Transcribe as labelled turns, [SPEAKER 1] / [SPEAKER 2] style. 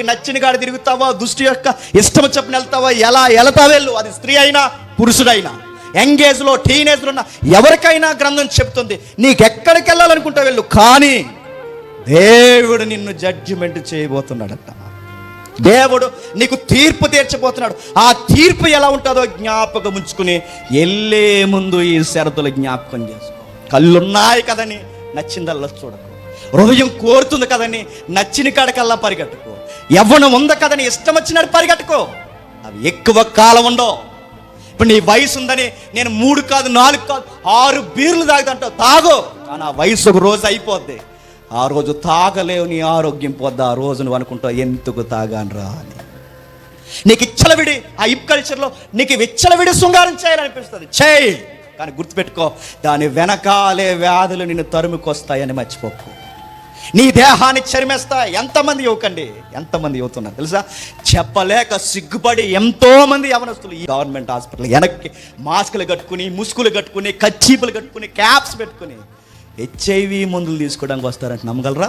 [SPEAKER 1] నీకు నచ్చిన కాడ తిరుగుతావా, దుష్టి యొక్క ఇష్టం చెప్పిన వెళ్తావా, ఎలా వెళ్తావు వెళ్ళు. అది స్త్రీ అయినా పురుషుడైనా, యంగేజ్లో టీనేజ్లో ఉన్న ఎవరికైనా గ్రంథం చెప్తుంది నీకు ఎక్కడికి వెళ్ళాలనుకుంటా వెళ్ళు. కానీ దేవుడు నిన్ను జడ్జిమెంట్ చేయబోతున్నాడట. దేవుడు నీకు తీర్పు తీర్చబోతున్నాడు. ఆ తీర్పు ఎలా ఉంటుందో జ్ఞాపకం ఉంచుకుని వెళ్ళే ముందు ఈ షరతులు జ్ఞాపకం చేసుకో. కళ్ళున్నాయి కదని నచ్చిందల్లా చూడకు. హృదయం కోరుతుంది కదని నచ్చిన కాడకల్లా పరిగెట్టుకో. యవ్వనం ఉంది కదని ఇష్టం వచ్చినట్టు పరిగెట్టుకో. అవి ఎక్కువ కాలం ఉండవు. ఇప్పుడు నీ వయసు ఉందని నేను 3 కాదు 4 కాదు 6 బీర్లు తాగుతుంటావు, తాగు. కానీ ఆ వయసు ఒక రోజు అయిపోద్ది. ఆ రోజు తాగలేవు, నీ ఆరోగ్యం పోద్ది. ఆ రోజు నువ్వు అనుకుంటావు ఎందుకు తాగానరా అని. నీకు ఇచ్చలవిడి ఆ హిప్ కల్చర్లో నీకు విచ్చలవిడి శృంగారం చేయాలనిపిస్తుంది, చేయి. కానీ గుర్తుపెట్టుకో, దాని వెనకాలే వ్యాధులు నిన్ను తరుముకొస్తాయని మర్చిపోకు. నీ దేహాన్ని చరిమేస్తాయి. ఎంతమంది యువతున్నారు తెలుసా? చెప్పలేక సిగ్గుపడి ఎంతోమంది యవనస్తులు ఈ గవర్నమెంట్ హాస్పిటల్ వెనక్కి మాస్కులు కట్టుకుని, ముసుగులు కట్టుకుని, కచ్చీపులు కట్టుకుని, క్యాప్స్ పెట్టుకుని HIV మందులు తీసుకోవడానికి వస్తారంటే నమ్మగలరా?